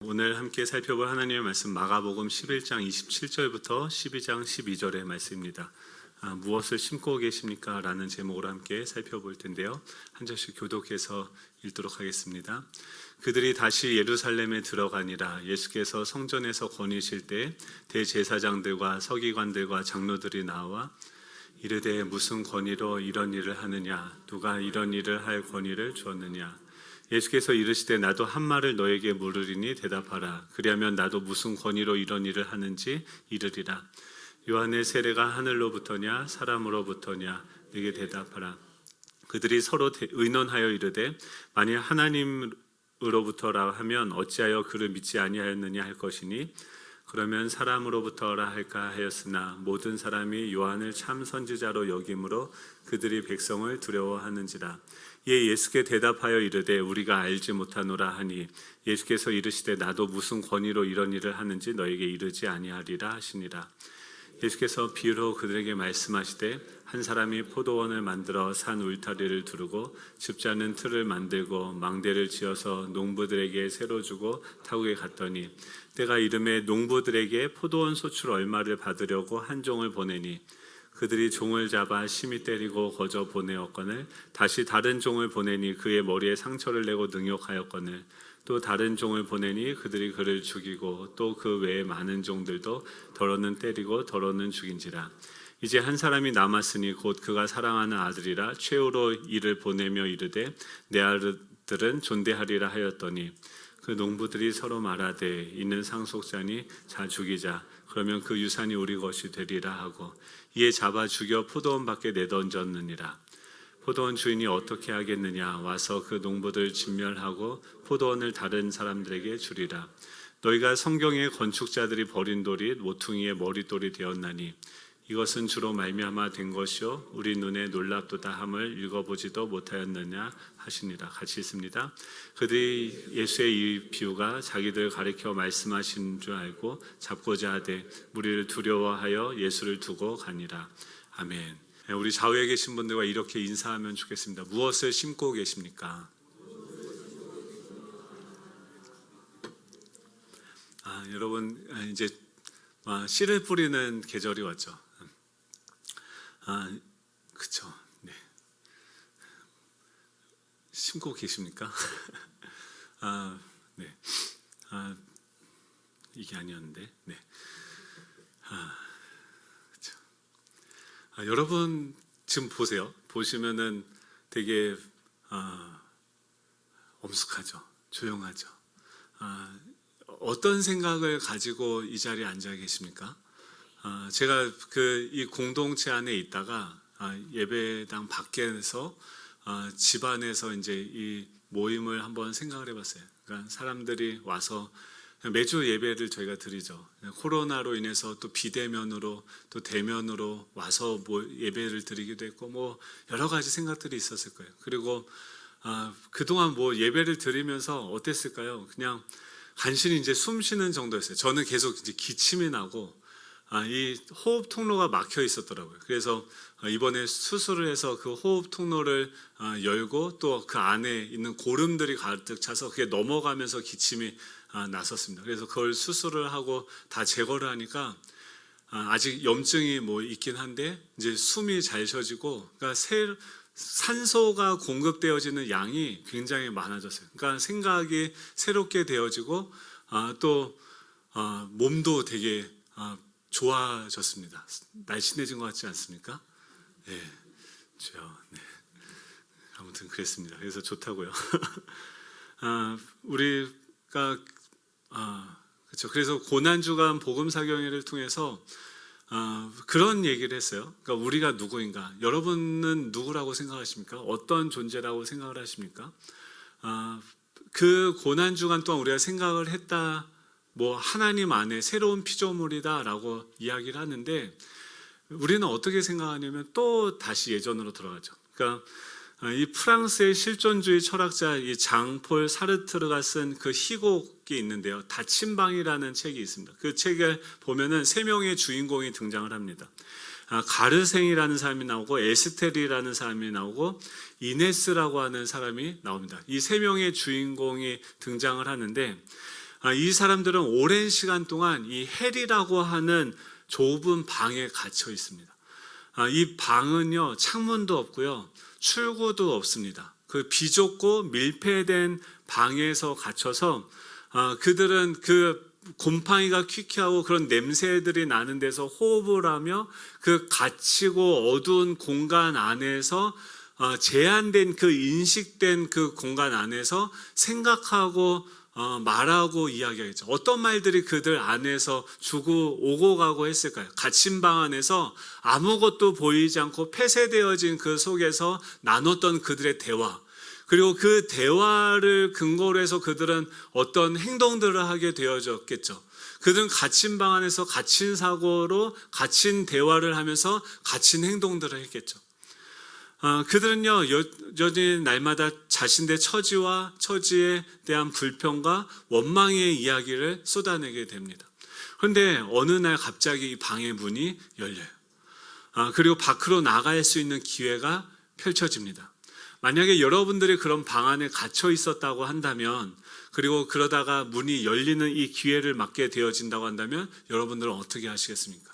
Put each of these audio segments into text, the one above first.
오늘 함께 살펴볼 하나님의 말씀 마가복음 11장 27절부터 12장 12절의 말씀입니다. 무엇을 심고 계십니까? 라는 제목으로 함께 살펴볼 텐데요. 한 절씩 교독해서 읽도록 하겠습니다. 그들이 다시 예루살렘에 들어가니라. 예수께서 성전에서 거니실 때 대제사장들과 서기관들과 장로들이 나와 이르되 무슨 권위로 이런 일을 하느냐? 누가 이런 일을 할 권위를 주었느냐? 예수께서 이르시되 나도 한 말을 너에게 물으리니 대답하라. 그리하면 나도 무슨 권위로 이런 일을 하는지 이르리라. 요한의 세례가 하늘로부터냐 사람으로부터냐 네게 대답하라. 그들이 서로 의논하여 이르되 만일 하나님으로부터라 하면 어찌하여 그를 믿지 아니하였느냐 할 것이니 그러면 사람으로부터라 할까 하였으나 모든 사람이 요한을 참 선지자로 여김으로 그들이 백성을 두려워하는지라. 이에 예수께 대답하여 이르되 우리가 알지 못하노라 하니 예수께서 이르시되 나도 무슨 권위로 이런 일을 하는지 너에게 이르지 아니하리라 하시니라. 예수께서 비유로 그들에게 말씀하시되 한 사람이 포도원을 만들어 산 울타리를 두르고 줍자는 틀을 만들고 망대를 지어서 농부들에게 새로 주고 타국에 갔더니 때가 이름에 농부들에게 포도원 소출 얼마를 받으려고 한 종을 보내니 그들이 종을 잡아 심히 때리고 거저 보내었거늘 다시 다른 종을 보내니 그의 머리에 상처를 내고 능욕하였거늘 또 다른 종을 보내니 그들이 그를 죽이고 또 그 외에 많은 종들도 더러는 때리고 더러는 죽인지라. 이제 한 사람이 남았으니 곧 그가 사랑하는 아들이라 최후로 이를 보내며 이르되 내 아들은 존대하리라 하였더니 그 농부들이 서로 말하되 이는 상속자니 자 죽이자 그러면 그 유산이 우리 것이 되리라 하고 이에 잡아 죽여 포도원 밖에 내던졌느니라. 포도원 주인이 어떻게 하겠느냐 와서 그 농부들 진멸하고 포도원을 다른 사람들에게 주리라. 너희가 성경의 건축자들이 버린 돌이 모퉁이의 머릿돌이 되었나니 이것은 주로 말미암아 된 것이요 우리 눈에 놀랍도다 함을 읽어보지도 못하였느냐 하시니라. 같이 있습니다. 그들이 예수의 이 비유가 자기들 가리켜 말씀하신 줄 알고 잡고자 하되 무리를 두려워하여 예수를 두고 가니라. 아멘. 우리 좌우에 계신 분들과 이렇게 인사하면 좋겠습니다. 무엇을 심고 계십니까? 여러분 이제 씨를 뿌리는 계절이 왔죠. 그렇죠. 네. 심고 계십니까? 네. 이게 아니었는데. 네. 그렇죠. 여러분 지금 보세요. 보시면은 되게 엄숙하죠. 조용하죠. 어떤 생각을 가지고 이 자리에 앉아 계십니까? 제가 이 공동체 안에 있다가 예배당 밖에서 집 안에서 이제 이 모임을 한번 생각을 해봤어요. 그러니까 사람들이 와서 매주 예배를 저희가 드리죠. 코로나로 인해서 또 비대면으로 또 대면으로 와서 예배를 드리기도 했고 뭐 여러 가지 생각들이 있었을 거예요. 그리고 그동안 예배를 드리면서 어땠을까요? 그냥 간신히 이제 숨 쉬는 정도였어요. 저는 계속 이제 기침이 나고 이 호흡 통로가 막혀 있었더라고요. 그래서 이번에 수술을 해서 그 호흡 통로를 열고 또 그 안에 있는 고름들이 가득 차서 그게 넘어가면서 기침이 났었습니다. 그래서 그걸 수술을 하고 다 제거를 하니까 아직 염증이 있긴 한데 이제 숨이 잘 쉬어지고 그러니까 산소가 공급되어지는 양이 굉장히 많아졌어요. 그러니까 생각이 새롭게 되어지고 또 몸도 되게 좋아졌습니다. 날씬해진 것 같지 않습니까? 네, 네. 아무튼 그랬습니다. 그래서 좋다고요. 우리가 그렇죠. 그래서 고난주간 복음사경회를 통해서 그런 얘기를 했어요. 그러니까 우리가 누구인가? 여러분은 누구라고 생각하십니까? 어떤 존재라고 생각을 하십니까? 그 고난주간 동안 우리가 생각을 했다. 하나님 안에 새로운 피조물이다라고 이야기를 하는데 우리는 어떻게 생각하냐면 또 다시 예전으로 돌아가죠. 그러니까 이 프랑스의 실존주의 철학자 이 장폴 사르트르가 쓴 그 희곡이 있는데요. 닫힌 방이라는 책이 있습니다. 그 책을 보면은 세 명의 주인공이 등장을 합니다. 가르생이라는 사람이 나오고 에스텔이라는 사람이 나오고 이네스라고 하는 사람이 나옵니다. 이 세 명의 주인공이 등장을 하는데 이 사람들은 오랜 시간 동안 이 헬이라고 하는 좁은 방에 갇혀 있습니다. 이 방은요, 창문도 없고요, 출구도 없습니다. 그 비좁고 밀폐된 방에서 갇혀서 그들은 그 곰팡이가 퀴퀴하고 그런 냄새들이 나는 데서 호흡을 하며 그 갇히고 어두운 공간 안에서 제한된 그 인식된 그 공간 안에서 생각하고 말하고 이야기하겠죠. 어떤 말들이 그들 안에서 주고 오고 가고 했을까요? 갇힌 방 안에서 아무것도 보이지 않고 폐쇄되어진 그 속에서 나눴던 그들의 대화, 그리고 그 대화를 근거로 해서 그들은 어떤 행동들을 하게 되어졌겠죠. 그들은 갇힌 방 안에서 갇힌 사고로 갇힌 대화를 하면서 갇힌 행동들을 했겠죠. 그들은요, 여전히 날마다 자신의 처지와 처지에 대한 불평과 원망의 이야기를 쏟아내게 됩니다. 그런데 어느 날 갑자기 이 방의 문이 열려요. 그리고 밖으로 나갈 수 있는 기회가 펼쳐집니다. 만약에 여러분들이 그런 방 안에 갇혀 있었다고 한다면, 그리고 그러다가 문이 열리는 이 기회를 맞게 되어진다고 한다면 여러분들은 어떻게 하시겠습니까?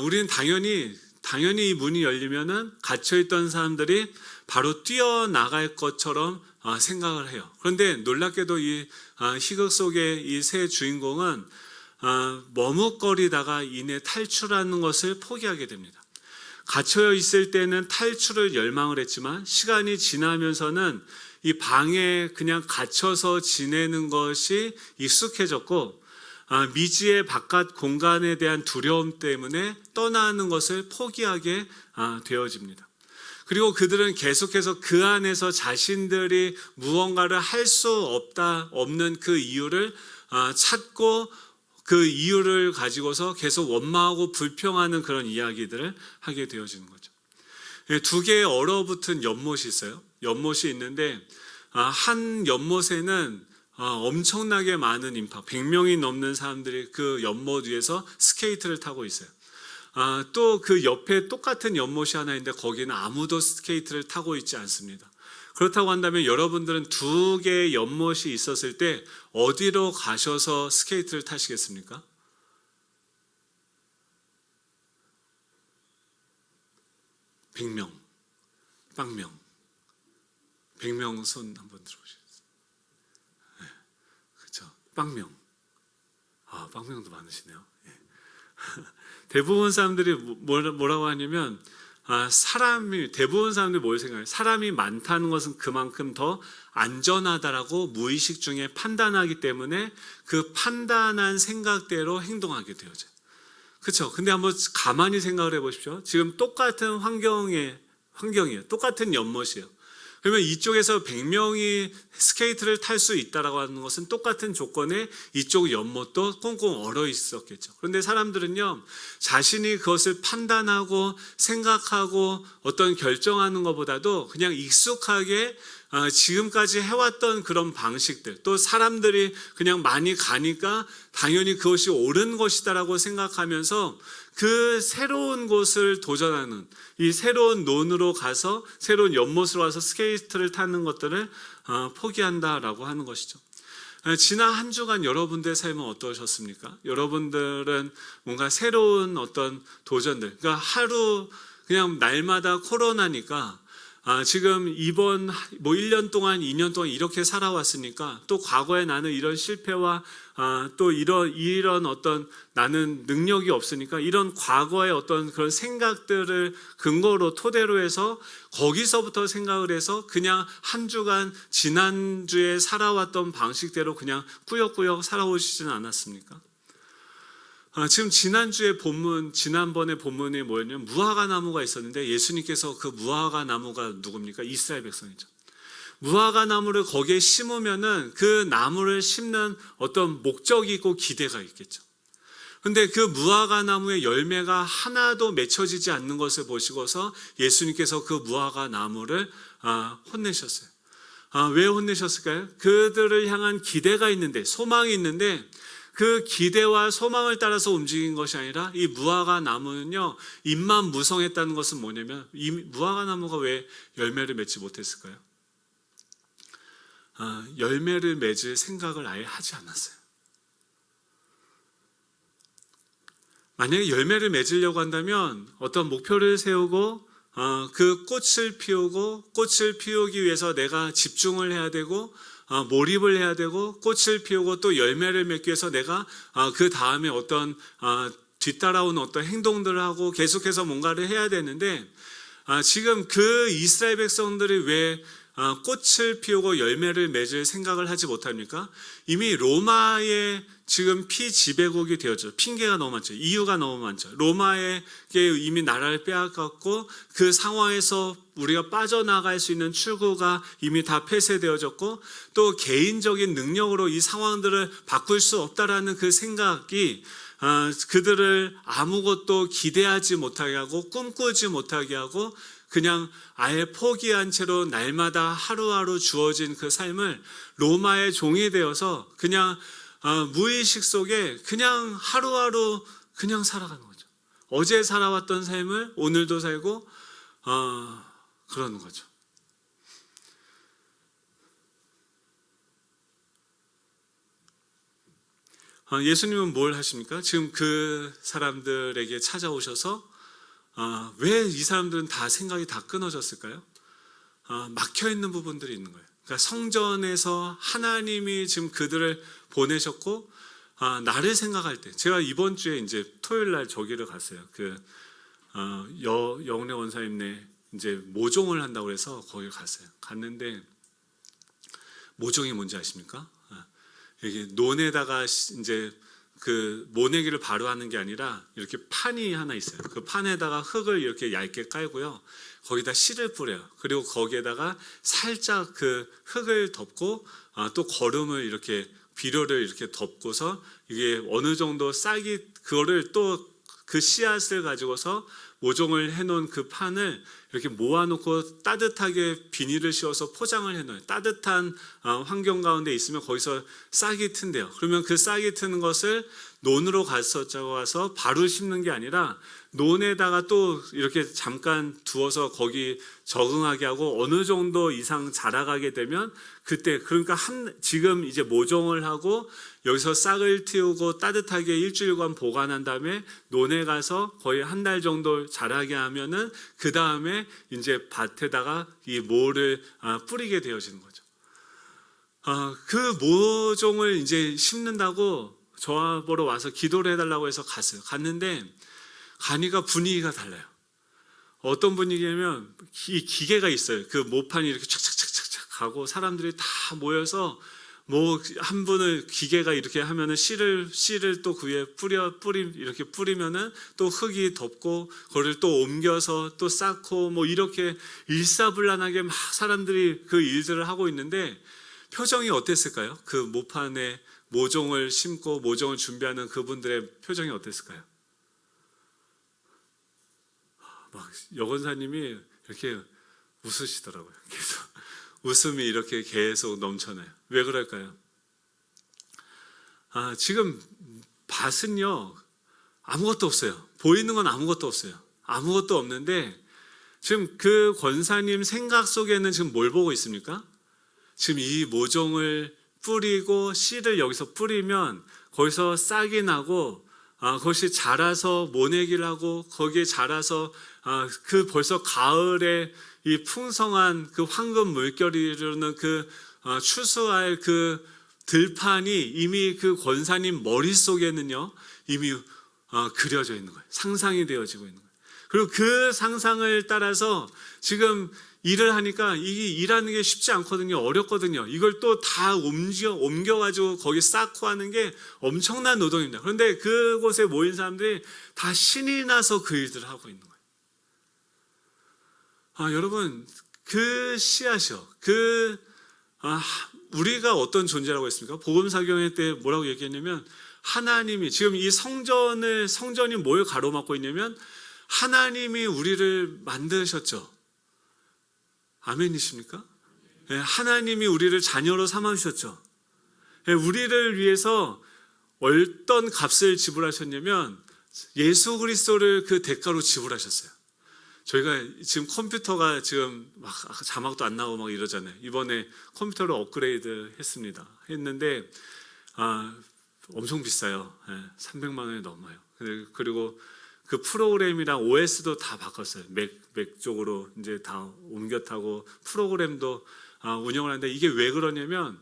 우리는 당연히 이 문이 열리면은 갇혀있던 사람들이 바로 뛰어나갈 것처럼 생각을 해요. 그런데 놀랍게도 이 희극 속의 이 세 주인공은 머뭇거리다가 이내 탈출하는 것을 포기하게 됩니다. 갇혀 있을 때는 탈출을 열망을 했지만 시간이 지나면서는 이 방에 그냥 갇혀서 지내는 것이 익숙해졌고 미지의 바깥 공간에 대한 두려움 때문에 떠나는 것을 포기하게 되어집니다. 그리고 그들은 계속해서 그 안에서 자신들이 무언가를 할 수 없는 그 이유를 찾고 그 이유를 가지고서 계속 원망하고 불평하는 그런 이야기들을 하게 되어지는 거죠. 두 개의 얼어붙은 연못이 있어요. 연못이 있는데 한 연못에는 엄청나게 많은 인파, 100명이 넘는 사람들이 그 연못 위에서 스케이트를 타고 있어요. 또 그 옆에 똑같은 연못이 하나 있는데 거기는 아무도 스케이트를 타고 있지 않습니다. 그렇다고 한다면 여러분들은 두 개의 연못이 있었을 때 어디로 가셔서 스케이트를 타시겠습니까? 백명, 빵명, 100명 손 한번 들어보시겠어요? 네, 그렇죠. 빵명. 빵명도 많으시네요. 네. 대부분 사람들이 뭐라고 하냐면 대부분 사람들이 뭘 생각해요? 사람이 많다는 것은 그만큼 더 안전하다라고 무의식 중에 판단하기 때문에 그 판단한 생각대로 행동하게 되어져요. 그렇죠? 근데 한번 가만히 생각을 해보십시오. 지금 똑같은 환경이에요. 똑같은 연못이에요. 그러면 이쪽에서 100명이 스케이트를 탈 수 있다라고 하는 것은 똑같은 조건에 이쪽 연못도 꽁꽁 얼어 있었겠죠. 그런데 사람들은요, 자신이 그것을 판단하고 생각하고 어떤 결정하는 것보다도 그냥 익숙하게 지금까지 해왔던 그런 방식들, 또 사람들이 그냥 많이 가니까 당연히 그것이 옳은 것이다라고 생각하면서 그 새로운 곳을 도전하는, 이 새로운 논으로 가서 새로운 연못으로 와서 스케이트를 타는 것들을 포기한다라고 하는 것이죠. 지난 한 주간 여러분들의 삶은 어떠셨습니까? 여러분들은 뭔가 새로운 어떤 도전들, 그러니까 하루 그냥 날마다 코로나니까 지금 이번 1년 동안 2년 동안 이렇게 살아왔으니까 또 과거에 나는 이런 실패와 또 이런 어떤 나는 능력이 없으니까 이런 과거의 어떤 그런 생각들을 근거로 토대로 해서 거기서부터 생각을 해서 그냥 한 주간 지난주에 살아왔던 방식대로 그냥 꾸역꾸역 살아오시지는 않았습니까? 지금 지난번에 본문이 뭐였냐면 무화과 나무가 있었는데 예수님께서 그 무화과 나무가 누굽니까? 이스라엘 백성이죠. 무화과 나무를 거기에 심으면은 그 나무를 심는 어떤 목적이 있고 기대가 있겠죠. 근데 그 무화과 나무의 열매가 하나도 맺혀지지 않는 것을 보시고서 예수님께서 그 무화과 나무를 혼내셨어요. 왜 혼내셨을까요? 그들을 향한 기대가 있는데, 소망이 있는데 그 기대와 소망을 따라서 움직인 것이 아니라 이 무화과 나무는요, 잎만 무성했다는 것은 뭐냐면 이 무화과 나무가 왜 열매를 맺지 못했을까요? 열매를 맺을 생각을 아예 하지 않았어요. 만약에 열매를 맺으려고 한다면 어떤 목표를 세우고 그 꽃을 피우고, 꽃을 피우기 위해서 내가 집중을 해야 되고 몰입을 해야 되고, 꽃을 피우고 또 열매를 맺기 위해서 내가 그 다음에 어떤 뒤따라오는 어떤 행동들을 하고 계속해서 뭔가를 해야 되는데, 지금 그 이스라엘 백성들이 왜 꽃을 피우고 열매를 맺을 생각을 하지 못합니까? 이미 로마에 지금 피지배국이 되었죠. 핑계가 너무 많죠. 이유가 너무 많죠. 로마에게 이미 나라를 빼앗겼고, 그 상황에서 우리가 빠져나갈 수 있는 출구가 이미 다 폐쇄되어졌고, 또 개인적인 능력으로 이 상황들을 바꿀 수 없다라는 그 생각이 그들을 아무것도 기대하지 못하게 하고 꿈꾸지 못하게 하고, 그냥 아예 포기한 채로 날마다 하루하루 주어진 그 삶을 로마의 종이 되어서 그냥 무의식 속에 그냥 하루하루 그냥 살아가는 거죠. 어제 살아왔던 삶을 오늘도 살고 그러는 거죠. 예수님은 뭘 하십니까? 지금 그 사람들에게 찾아오셔서 왜 이 사람들은 다 생각이 다 끊어졌을까요? 막혀 있는 부분들이 있는 거예요. 그러니까 성전에서 하나님이 지금 그들을 보내셨고, 나를 생각할 때, 제가 이번 주에 이제 토요일 날 저기를 갔어요. 영래 원사님네 이제 모종을 한다고 해서 거기 갔어요. 갔는데 모종이 뭔지 아십니까? 이게 논에다가 이제 그 모내기를 바로 하는 게 아니라 이렇게 판이 하나 있어요. 그 판에다가 흙을 이렇게 얇게 깔고요, 거기다 씨를 뿌려요. 그리고 거기에다가 살짝 그 흙을 덮고 또 거름을 이렇게 비료를 이렇게 덮고서 이게 어느 정도 싹이, 그거를 또 그 씨앗을 가지고서 모종을 해놓은 그 판을 이렇게 모아놓고 따뜻하게 비닐을 씌워서 포장을 해놓아요. 따뜻한 환경 가운데 있으면 거기서 싹이 튼대요. 그러면 그 싹이 트는 것을 논으로 가져와서 바로 심는 게 아니라 논에다가 또 이렇게 잠깐 두어서 거기 적응하게 하고 어느 정도 이상 자라가게 되면 그때, 그러니까 지금 이제 모종을 하고 여기서 싹을 틔우고 따뜻하게 일주일간 보관한 다음에 논에 가서 거의 한 달 정도 자라게 하면은 그 다음에 이제 밭에다가 이 모를 뿌리게 되어지는 거죠. 그 모종을 이제 심는다고 저보러 와서 기도를 해달라고 해서 갔어요. 갔는데 가니까 분위기가 달라요. 어떤 분위기냐면 이 기계가 있어요. 그 모판이 이렇게 착착착착착 가고 사람들이 다 모여서 뭐 한 분을 기계가 이렇게 하면은 씨를 또 그 위에 이렇게 뿌리면은 또 흙이 덮고 그걸 또 옮겨서 또 쌓고 뭐 이렇게 일사불란하게 막 사람들이 그 일들을 하고 있는데 표정이 어땠을까요? 그 모판에 모종을 심고 모종을 준비하는 그분들의 표정이 어땠을까요? 막 여건사님이 이렇게 웃으시더라고요. 계속 웃음이 이렇게 계속 넘쳐나요. 왜 그럴까요? 지금 밭은요 아무것도 없어요. 보이는 건 아무것도 없어요. 아무것도 없는데 지금 그 권사님 생각 속에는 지금 뭘 보고 있습니까? 지금 이 모종을 뿌리고 씨를 여기서 뿌리면 거기서 싹이 나고 그것이 자라서 모내기를 하고 거기에 자라서 그 벌써 가을에 이 풍성한 그 황금 물결이 이르는 그 추수할 그 들판이 이미 그 권사님 머릿속에는요 이미 그려져 있는 거예요. 상상이 되어지고 있는 거예요. 그리고 그 상상을 따라서 지금 일을 하니까 이게 일하는 게 쉽지 않거든요. 어렵거든요. 이걸 또 다 옮겨가지고 거기 쌓고 하는 게 엄청난 노동입니다. 그런데 그곳에 모인 사람들이 다 신이 나서 그 일들을 하고 있는 거예요. 여러분, 그 씨앗이요. 우리가 어떤 존재라고 했습니까? 복음사경회 때 뭐라고 얘기했냐면 하나님이 지금 이 성전이 뭘 가로막고 있냐면 하나님이 우리를 만드셨죠. 아멘이십니까? 네, 하나님이 우리를 자녀로 삼아주셨죠. 네, 우리를 위해서 어떤 값을 지불하셨냐면 예수 그리스도를 그 대가로 지불하셨어요. 저희가 지금 컴퓨터가 지금 막 자막도 안 나오고 막 이러잖아요. 이번에 컴퓨터를 업그레이드 했는데 엄청 비싸요. 300만 원이 넘어요. 그리고 그 프로그램이랑 OS도 다 바꿨어요. 맥 쪽으로 이제 다 옮겨 타고 프로그램도 운영을 하는데, 이게 왜 그러냐면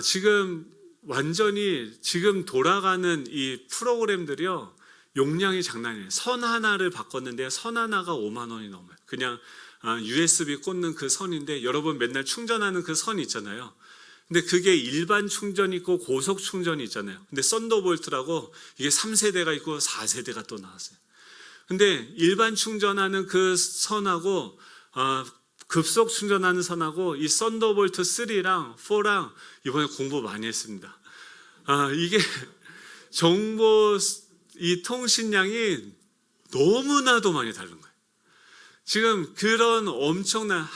지금 완전히 지금 돌아가는 이 프로그램들이요, 용량이 장난이에요. 선 하나를 바꿨는데 선 하나가 5만 원이 넘어요. 그냥 USB 꽂는 그 선인데, 여러분 맨날 충전하는 그 선 있잖아요. 근데 그게 일반 충전이 있고 고속 충전이 있잖아요. 근데 썬더볼트라고 이게 3세대가 있고 4세대가 또 나왔어요. 근데 일반 충전하는 그 선하고 급속 충전하는 선하고 이 썬더볼트 3랑 4랑 이번에 공부 많이 했습니다. 이게 정보 이 통신량이 너무나도 많이 다른 거예요. 지금 그런 엄청난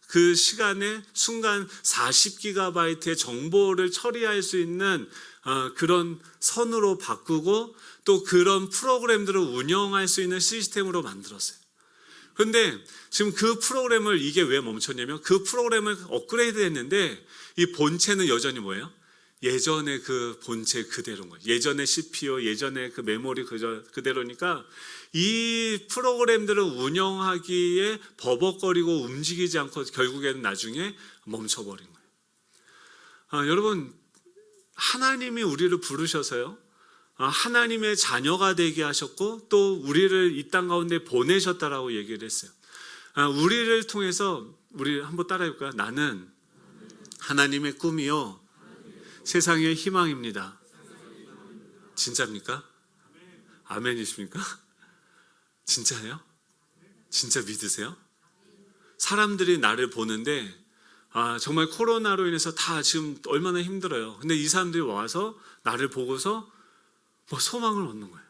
그 시간에 순간 40GB의 정보를 처리할 수 있는 그런 선으로 바꾸고, 또 그런 프로그램들을 운영할 수 있는 시스템으로 만들었어요. 그런데 지금 그 프로그램을, 이게 왜 멈췄냐면 그 프로그램을 업그레이드 했는데 이 본체는 여전히 뭐예요? 예전의 그 본체 그대로인 거예요. 예전의 CPU, 예전의 그 메모리 그대로니까 이 프로그램들을 운영하기에 버벅거리고 움직이지 않고 결국에는 나중에 멈춰버린 거예요. 여러분, 하나님이 우리를 부르셔서요, 하나님의 자녀가 되게 하셨고 또 우리를 이 땅 가운데 보내셨다라고 얘기를 했어요. 우리를 통해서, 우리 한번 따라해볼까요? 나는 하나님의 꿈이요 세상의 희망입니다. 진짜입니까? 아멘이십니까? 진짜예요? 진짜 믿으세요? 사람들이 나를 보는데 정말 코로나로 인해서 다 지금 얼마나 힘들어요. 근데 이 사람들이 와서 나를 보고서 뭐 소망을 얻는 거예요.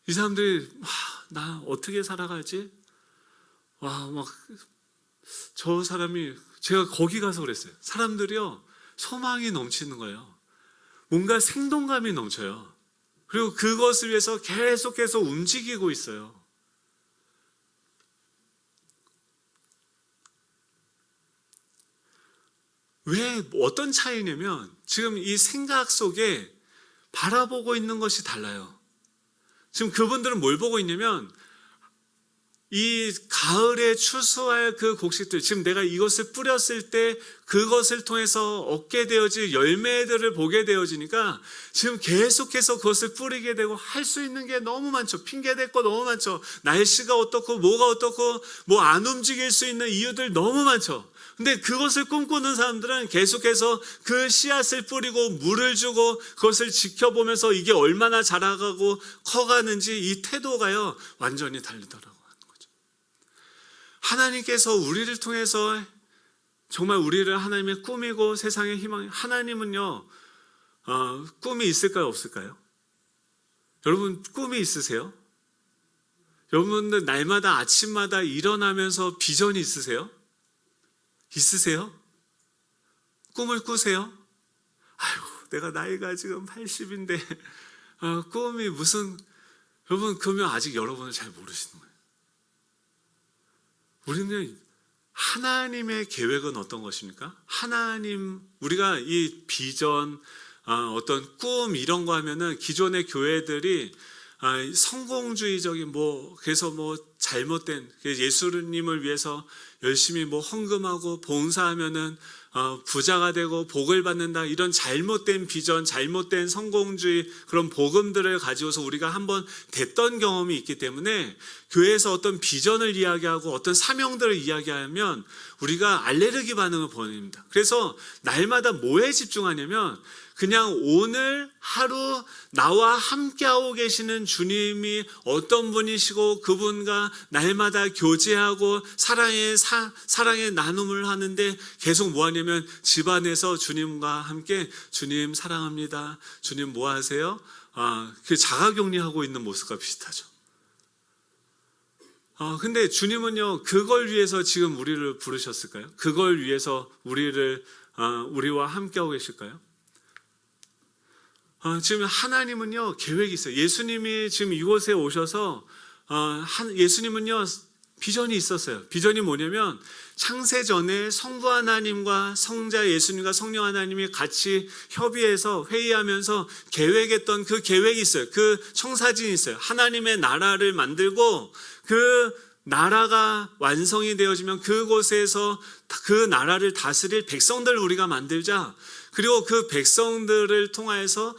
이 사람들이 나 어떻게 살아가지? 막 저 사람이, 제가 거기 가서 그랬어요. 사람들이요, 소망이 넘치는 거예요. 뭔가 생동감이 넘쳐요. 그리고 그것을 위해서 계속해서 움직이고 있어요. 왜, 어떤 차이냐면 지금 이 생각 속에 바라보고 있는 것이 달라요. 지금 그분들은 뭘 보고 있냐면 이 가을에 추수할 그 곡식들, 지금 내가 이것을 뿌렸을 때 그것을 통해서 얻게 되어질 열매들을 보게 되어지니까 지금 계속해서 그것을 뿌리게 되고 할 수 있는 게 너무 많죠. 핑계댈 거 너무 많죠. 날씨가 어떻고 뭐가 어떻고 뭐 안 움직일 수 있는 이유들 너무 많죠. 근데 그것을 꿈꾸는 사람들은 계속해서 그 씨앗을 뿌리고 물을 주고 그것을 지켜보면서 이게 얼마나 자라가고 커가는지 이 태도가요 완전히 다르더라고요. 하나님께서 우리를 통해서 정말 우리를 하나님의 꿈이고 세상의 희망, 하나님은요 꿈이 있을까요 없을까요? 여러분 꿈이 있으세요? 여러분들 날마다 아침마다 일어나면서 비전이 있으세요? 있으세요? 꿈을 꾸세요? 아이고 내가 나이가 지금 80인데 꿈이 무슨, 여러분 그러면 아직 여러분을 잘 모르시는 거예요. 우리는 하나님의 계획은 어떤 것입니까? 하나님, 우리가 이 비전, 어떤 꿈 이런 거 하면은 기존의 교회들이 성공주의적인 그래서 잘못된, 예수님을 위해서 열심히 헌금하고 봉사하면은 부자가 되고 복을 받는다, 이런 잘못된 비전, 잘못된 성공주의 그런 복음들을 가지고서 우리가 한번 됐던 경험이 있기 때문에 교회에서 어떤 비전을 이야기하고 어떤 사명들을 이야기하면 우리가 알레르기 반응을 보입니다. 그래서 날마다 뭐에 집중하냐면 그냥 오늘 하루 나와 함께하고 계시는 주님이 어떤 분이시고 그분과 날마다 교제하고 사랑의 나눔을 하는데 계속 뭐 하냐면 집안에서 주님과 함께 주님 사랑합니다. 주님 뭐 하세요? 그 자가격리하고 있는 모습과 비슷하죠. 근데 주님은요 그걸 위해서 지금 우리를 부르셨을까요? 그걸 위해서 우리와 함께하고 계실까요? 지금 하나님은요 계획이 있어요. 예수님이 지금 이곳에 오셔서 예수님은요 비전이 있었어요. 비전이 뭐냐면 창세 전에 성부 하나님과 성자 예수님과 성령 하나님이 같이 협의해서 회의하면서 계획했던 그 계획이 있어요. 그 청사진이 있어요. 하나님의 나라를 만들고 그 나라가 완성이 되어지면 그곳에서 그 나라를 다스릴 백성들을 우리가 만들자. 그리고 그 백성들을 통하여서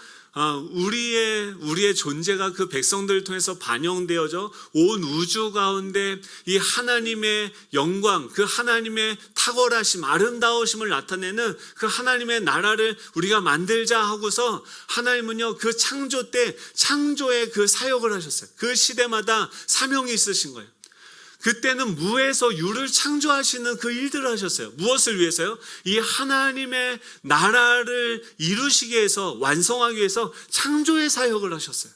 우리의 존재가 그 백성들을 통해서 반영되어져 온 우주 가운데 이 하나님의 영광, 그 하나님의 탁월하심, 아름다우심을 나타내는 그 하나님의 나라를 우리가 만들자 하고서 하나님은요 그 창조 때 창조의 그 사역을 하셨어요. 그 시대마다 사명이 있으신 거예요. 그때는 무에서 유를 창조하시는 그 일들을 하셨어요. 무엇을 위해서요? 이 하나님의 나라를 이루시기 위해서, 완성하기 위해서 창조의 사역을 하셨어요.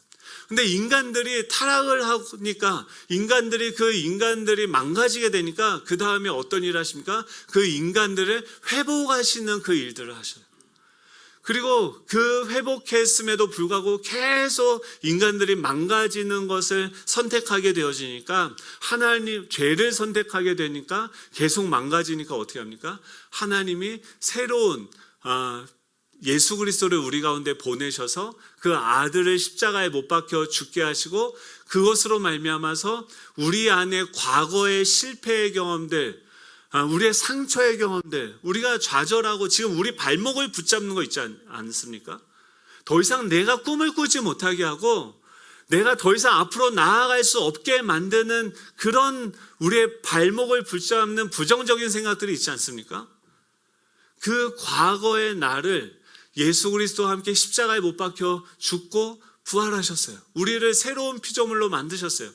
근데 인간들이 타락을 하니까 인간들이 망가지게 되니까 그 다음에 어떤 일을 하십니까? 그 인간들을 회복하시는 그 일들을 하셔요. 그리고 그 회복했음에도 불구하고 계속 인간들이 망가지는 것을 선택하게 되어지니까 하나님 죄를 선택하게 되니까 계속 망가지니까 어떻게 합니까? 하나님이 새로운 예수 그리스도를 우리 가운데 보내셔서 그 아들을 십자가에 못 박혀 죽게 하시고 그것으로 말미암아서 우리 안에 과거의 실패의 경험들, 우리의 상처의 경험들, 우리가 좌절하고 지금 우리 발목을 붙잡는 거 있지 않습니까? 더 이상 내가 꿈을 꾸지 못하게 하고 내가 더 이상 앞으로 나아갈 수 없게 만드는 그런 우리의 발목을 붙잡는 부정적인 생각들이 있지 않습니까? 그 과거의 나를 예수 그리스도와 함께 십자가에 못 박혀 죽고 부활하셨어요. 우리를 새로운 피조물로 만드셨어요.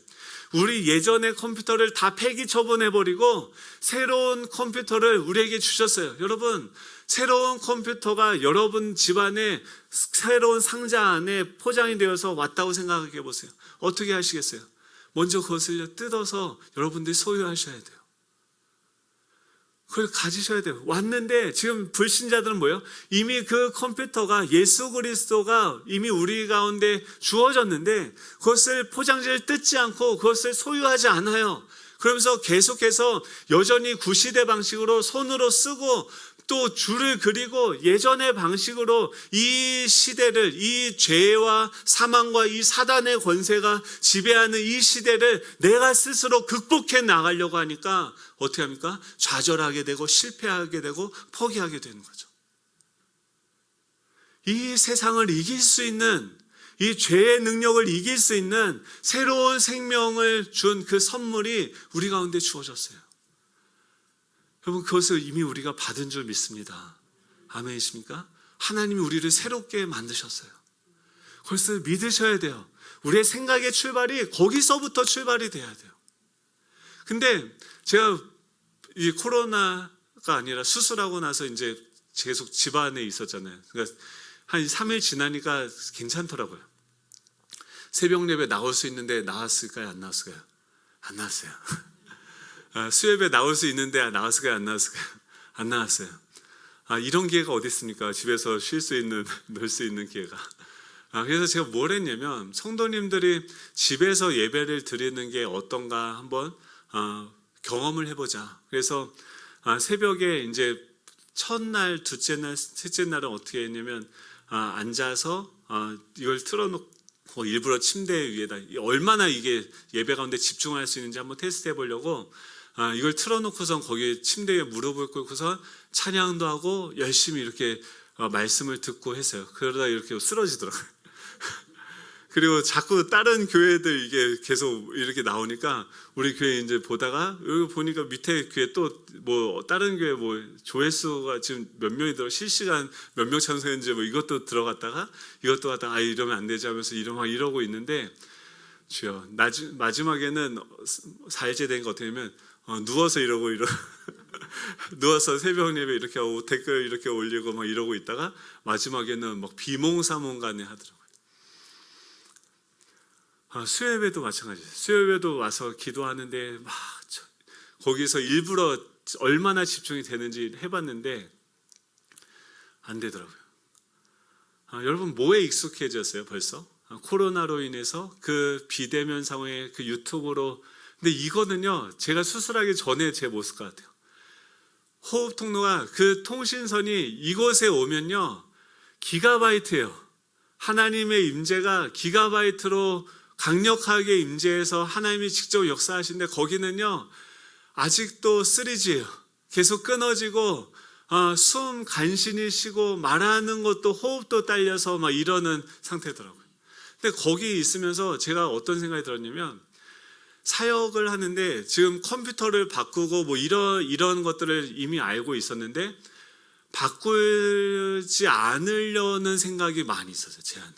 우리 예전의 컴퓨터를 다 폐기 처분해버리고 새로운 컴퓨터를 우리에게 주셨어요. 여러분, 새로운 컴퓨터가 여러분 집안에 새로운 상자 안에 포장이 되어서 왔다고 생각해 보세요. 어떻게 하시겠어요? 먼저 그것을 뜯어서 여러분들이 소유하셔야 돼요. 그걸 가지셔야 돼요. 왔는데 지금 불신자들은 뭐예요? 이미 그 컴퓨터가 예수 그리스도가 이미 우리 가운데 주어졌는데 그것을 포장지를 뜯지 않고 그것을 소유하지 않아요. 그러면서 계속해서 여전히 구시대 방식으로 손으로 쓰고 또 줄을 그리고 예전의 방식으로 이 시대를, 이 죄와 사망과 이 사단의 권세가 지배하는 이 시대를 내가 스스로 극복해 나가려고 하니까 어떻게 합니까? 좌절하게 되고 실패하게 되고 포기하게 되는 거죠. 이 세상을 이길 수 있는, 이 죄의 능력을 이길 수 있는 새로운 생명을 준 그 선물이 우리 가운데 주어졌어요. 여러분, 그것을 이미 우리가 받은 줄 믿습니다. 아멘이십니까? 하나님이 우리를 새롭게 만드셨어요. 그것을 믿으셔야 돼요. 우리의 생각의 출발이 거기서부터 출발이 돼야 돼요. 근데 제가 이 코로나가 아니라 수술하고 나서 이제 계속 집 안에 있었잖아요. 그러니까 한 3일 지나니까 괜찮더라고요. 새벽 예배 나올 수 있는데 나왔을까요? 안 나왔을까요? 안 나왔어요. 수협에 나올 수 있는데 나왔을까요? 안 나왔을까요? 안 나왔어요. 이런 기회가 어디 있습니까? 집에서 쉴 수 있는, 놀 수 있는 기회가. 그래서 제가 뭘 했냐면 성도님들이 집에서 예배를 드리는 게 어떤가 한번 경험을 해보자. 그래서 새벽에 이제 첫날, 둘째 날, 셋째 날은 어떻게 했냐면 앉아서 이걸 틀어놓고 일부러 침대 위에다 얼마나 이게 예배 가운데 집중할 수 있는지 한번 테스트 해보려고 이걸 틀어놓고선 거기 침대 위에 무릎을 꿇고서 찬양도 하고 열심히 이렇게 말씀을 듣고 했어요. 그러다 이렇게 쓰러지더라고요. 그리고 자꾸 다른 교회들 이게 계속 이렇게 나오니까 우리 교회 이제 보다가 여기 보니까 밑에 교회 또 뭐 다른 교회 뭐 조회수가 지금 몇 명이 들어 실시간 몇 명 찬송했는지 뭐 이것도 들어갔다가 이것도 하다가 이러면 안 되지 하면서 이러고 있는데 주여 마지막에는 살제된 거 어떻게 하면 누워서 이러고 누워서 새벽 예배 이렇게 하고 댓글 이렇게 올리고 막 이러고 있다가 마지막에는 막 비몽사몽간에 하더라고요. 수요예배도 마찬가지예요. 수요예배도 와서 기도하는데 막 거기서 일부러 얼마나 집중이 되는지 해봤는데 안 되더라고요. 여러분 뭐에 익숙해졌어요 벌써? 코로나로 인해서 그 비대면 상황에 그 유튜브로. 근데 이거는요 제가 수술하기 전에 제 모습 같아요. 호흡 통로가 그 통신선이 이곳에 오면요 기가바이트예요. 하나님의 임재가 기가바이트로 강력하게 임재해서 하나님이 직접 역사하시는데 거기는요 아직도 3G예요. 계속 끊어지고 숨 간신히 쉬고 말하는 것도 호흡도 딸려서 막 이러는 상태더라고요. 근데 거기 있으면서 제가 어떤 생각이 들었냐면 사역을 하는데 지금 컴퓨터를 바꾸고 뭐 이런 것들을 이미 알고 있었는데 바꾸지 않으려는 생각이 많이 있었어요. 제 안에.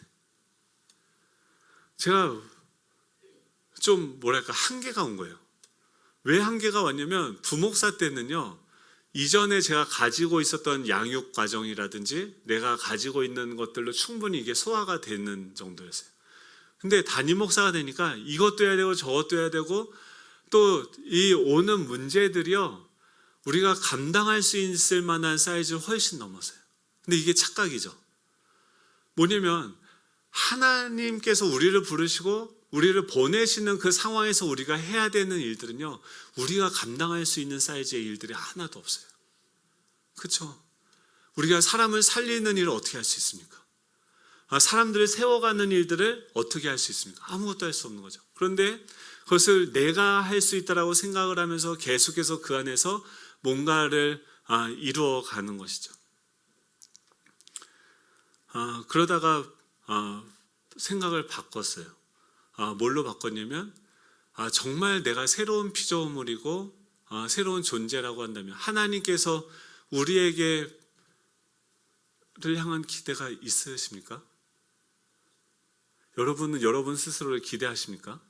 제가 좀 뭐랄까 한계가 온 거예요. 왜 한계가 왔냐면 부목사 때는요 이전에 제가 가지고 있었던 양육 과정이라든지 내가 가지고 있는 것들로 충분히 이게 소화가 되는 정도였어요. 근데 담임 목사가 되니까 이것도 해야 되고 저것도 해야 되고 또 이 오는 문제들이요 우리가 감당할 수 있을 만한 사이즈를 훨씬 넘었어요. 근데 이게 착각이죠. 뭐냐면 하나님께서 우리를 부르시고 우리를 보내시는 그 상황에서 우리가 해야 되는 일들은요 우리가 감당할 수 있는 사이즈의 일들이 하나도 없어요. 그렇죠? 우리가 사람을 살리는 일을 어떻게 할 수 있습니까? 사람들을 세워가는 일들을 어떻게 할 수 있습니까? 아무것도 할 수 없는 거죠. 그런데 그것을 내가 할 수 있다라고 생각을 하면서 계속해서 그 안에서 뭔가를 이루어가는 것이죠. 그러다가 생각을 바꿨어요. 뭘로 바꿨냐면 정말 내가 새로운 피조물이고 새로운 존재라고 한다면 하나님께서 우리에게를 향한 기대가 있으십니까? 여러분은 여러분 스스로를 기대하십니까?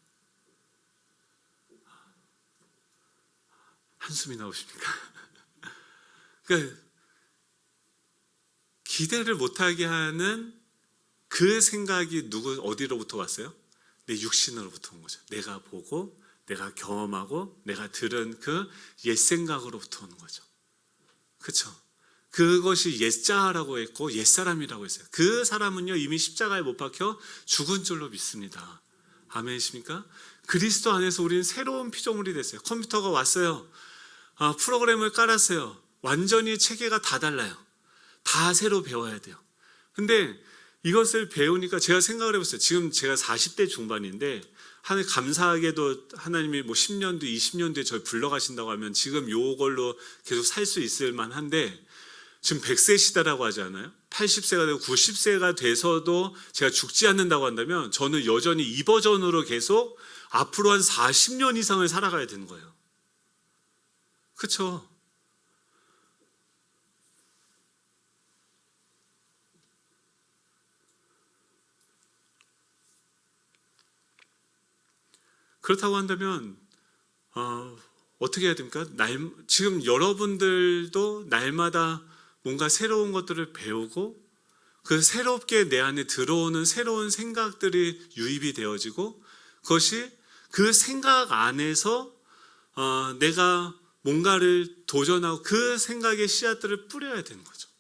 한숨이 나오십니까? 그러니까 기대를 못하게 하는 그 생각이 어디로부터 왔어요? 내 육신으로부터 온 거죠. 내가 보고 내가 경험하고 내가 들은 그 옛 생각으로부터 오는 거죠. 그렇죠? 그것이 옛자라고 했고 옛사람이라고 했어요. 그 사람은요 이미 십자가에 못 박혀 죽은 줄로 믿습니다. 아멘이십니까? 그리스도 안에서 우리는 새로운 피조물이 됐어요. 컴퓨터가 왔어요. 프로그램을 깔았어요. 완전히 체계가 다 달라요. 다 새로 배워야 돼요. 근데 이것을 배우니까 제가 생각을 해봤어요. 지금 제가 40대 중반인데 감사하게도 하나님이 뭐 10년 뒤, 20년 뒤에 저를 불러가신다고 하면 지금 요걸로 계속 살 수 있을 만한데 지금 100세 시대라고 하지 않아요? 80세가 되고 90세가 돼서도 제가 죽지 않는다고 한다면 저는 여전히 이 버전으로 계속 앞으로 한 40년 이상을 살아가야 되는 거예요. 그렇죠? 그렇다고 한다면 어떻게 해야 됩니까? 지금 여러분들도 날마다 뭔가 새로운 것들을 배우고 그 새롭게 내 안에 들어오는 새로운 생각들이 유입이 되어지고 그것이 그 생각 안에서 내가 뭔가를 도전하고 그 생각의 씨앗들을 뿌려야 되는 거죠.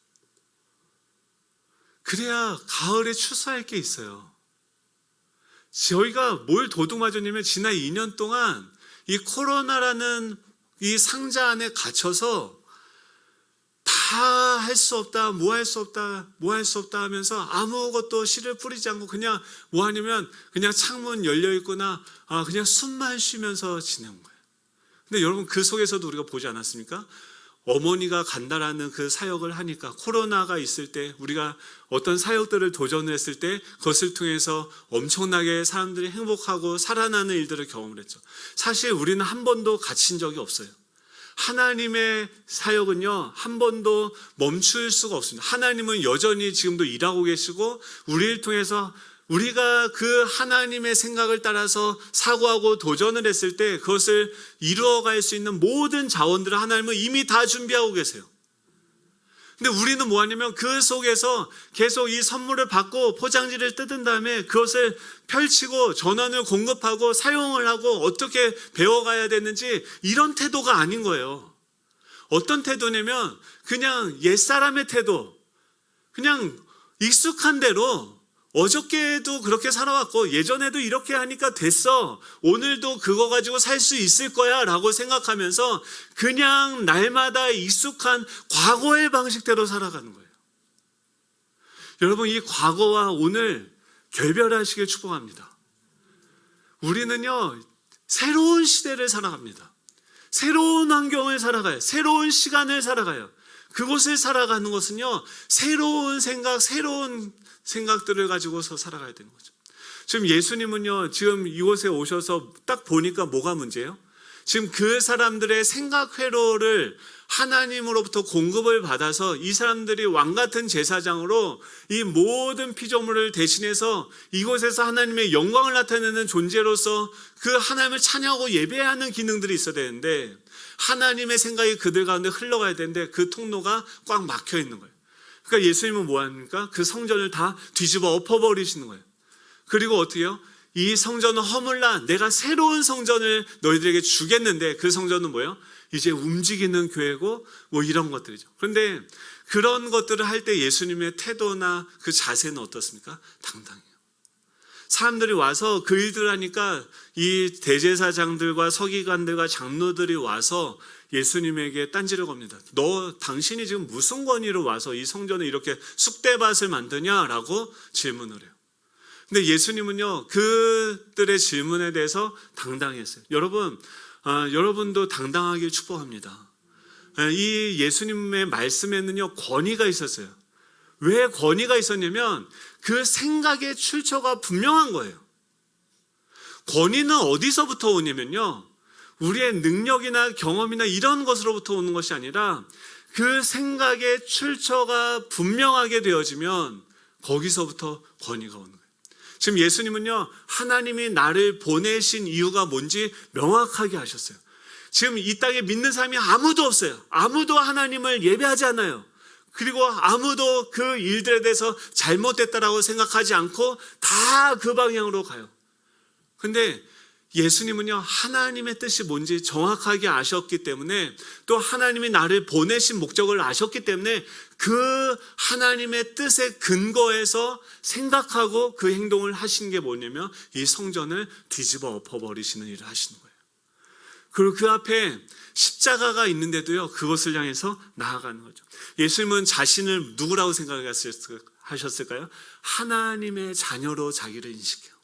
그래야 가을에 추수할 게 있어요. 저희가 뭘 도둑맞았냐면 지난 2년 동안 이 코로나라는 이 상자 안에 갇혀서 다 할 수 없다, 뭐 할 수 없다, 뭐 할 수 없다 하면서 아무것도 씨를 뿌리지 않고 그냥 뭐 하냐면 그냥 창문 열려 있거나 그냥 숨만 쉬면서 지내온 거예요. 근데 여러분 그 속에서도 우리가 보지 않았습니까? 어머니가 간다라는 그 사역을 하니까 코로나가 있을 때 우리가 어떤 사역들을 도전했을 때 그것을 통해서 엄청나게 사람들이 행복하고 살아나는 일들을 경험을 했죠. 사실 우리는 한 번도 갇힌 적이 없어요. 하나님의 사역은요 한 번도 멈출 수가 없습니다. 하나님은 여전히 지금도 일하고 계시고 우리를 통해서 우리가 그 하나님의 생각을 따라서 사고하고 도전을 했을 때 그것을 이루어갈 수 있는 모든 자원들을 하나님은 이미 다 준비하고 계세요. 근데 우리는 뭐 하냐면 그 속에서 계속 이 선물을 받고 포장지를 뜯은 다음에 그것을 펼치고 전원을 공급하고 사용을 하고 어떻게 배워가야 되는지 이런 태도가 아닌 거예요. 어떤 태도냐면 그냥 옛사람의 태도, 그냥 익숙한 대로 어저께도 그렇게 살아왔고 예전에도 이렇게 하니까 됐어. 오늘도 그거 가지고 살 수 있을 거야 라고 생각하면서 그냥 날마다 익숙한 과거의 방식대로 살아가는 거예요. 여러분, 이 과거와 오늘 결별하시길 축복합니다. 우리는요, 새로운 시대를 살아갑니다. 새로운 환경을 살아가요. 새로운 시간을 살아가요. 그곳을 살아가는 것은요, 새로운 생각들을 가지고서 살아가야 되는 거죠. 지금 예수님은요, 지금 이곳에 오셔서 딱 보니까 뭐가 문제예요? 지금 그 사람들의 생각 회로를 하나님으로부터 공급을 받아서 이 사람들이 왕같은 제사장으로 이 모든 피조물을 대신해서 이곳에서 하나님의 영광을 나타내는 존재로서 그 하나님을 찬양하고 예배하는 기능들이 있어야 되는데, 하나님의 생각이 그들 가운데 흘러가야 되는데 그 통로가 꽉 막혀 있는 거예요. 그러니까 예수님은 뭐 합니까? 그 성전을 다 뒤집어 엎어버리시는 거예요. 그리고 어떻게 해요? 이 성전은 허물라, 내가 새로운 성전을 너희들에게 주겠는데, 그 성전은 뭐예요? 이제 움직이는 교회고 뭐 이런 것들이죠. 그런데 그런 것들을 할 때 예수님의 태도나 그 자세는 어떻습니까? 당당해요. 사람들이 와서 그 일들을 하니까 이 대제사장들과 서기관들과 장로들이 와서 예수님에게 딴지를 겁니다. 당신이 지금 무슨 권위로 와서 이 성전에 이렇게 쑥대밭을 만드냐라고 질문을 해요. 근데 예수님은요, 그들의 질문에 대해서 당당했어요. 여러분도 당당하길 축복합니다. 이 예수님의 말씀에는요, 권위가 있었어요. 왜 권위가 있었냐면 그 생각의 출처가 분명한 거예요. 권위는 어디서부터 오냐면요, 우리의 능력이나 경험이나 이런 것으로부터 오는 것이 아니라 그 생각의 출처가 분명하게 되어지면 거기서부터 권위가 오는 거예요. 지금 예수님은요, 하나님이 나를 보내신 이유가 뭔지 명확하게 하셨어요. 지금 이 땅에 믿는 사람이 아무도 없어요. 아무도 하나님을 예배하지 않아요. 그리고 아무도 그 일들에 대해서 잘못됐다라고 생각하지 않고 다 그 방향으로 가요. 근데 예수님은요, 하나님의 뜻이 뭔지 정확하게 아셨기 때문에, 또 하나님이 나를 보내신 목적을 아셨기 때문에 그 하나님의 뜻에 근거해서 생각하고 그 행동을 하신 게 뭐냐면 이 성전을 뒤집어 엎어버리시는 일을 하시는 거예요. 그리고 그 앞에 십자가가 있는데도요, 그것을 향해서 나아가는 거죠. 예수님은 자신을 누구라고 생각하셨을까요? 하나님의 자녀로 자기를 인식해요.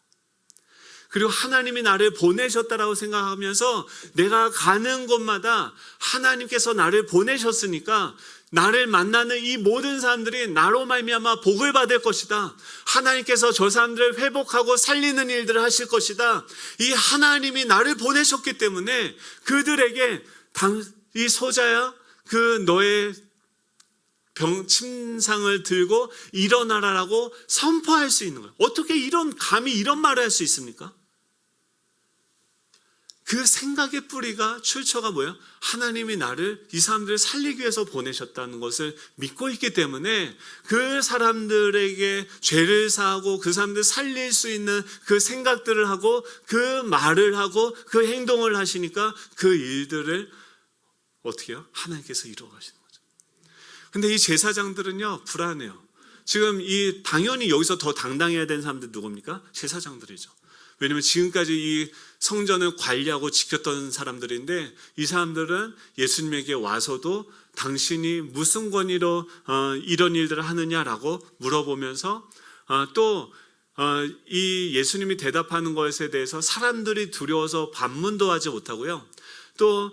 그리고 하나님이 나를 보내셨다라고 생각하면서 내가 가는 곳마다 하나님께서 나를 보내셨으니까 나를 만나는 이 모든 사람들이 나로 말미암아 복을 받을 것이다. 하나님께서 저 사람들을 회복하고 살리는 일들을 하실 것이다. 이 하나님이 나를 보내셨기 때문에 그들에게 이 소자야, 그 너의 침상을 들고 일어나라라고 선포할 수 있는 거예요. 어떻게 감히 이런 말을 할 수 있습니까? 그 생각의 뿌리가, 출처가 뭐예요? 하나님이 나를, 이 사람들을 살리기 위해서 보내셨다는 것을 믿고 있기 때문에 그 사람들에게 죄를 사하고 그 사람들을 살릴 수 있는 그 생각들을 하고 그 말을 하고 그 행동을 하시니까 그 일들을 어떻게 해요? 하나님께서 이루어 가시는 거죠. 근데 이 제사장들은요, 불안해요. 지금 당연히 여기서 더 당당해야 되는 사람들 누굽니까? 제사장들이죠. 왜냐하면 지금까지 이 성전을 관리하고 지켰던 사람들인데, 이 사람들은 예수님에게 와서도 당신이 무슨 권위로 이런 일들을 하느냐라고 물어보면서 또 이 예수님이 대답하는 것에 대해서 사람들이 두려워서 반문도 하지 못하고요, 또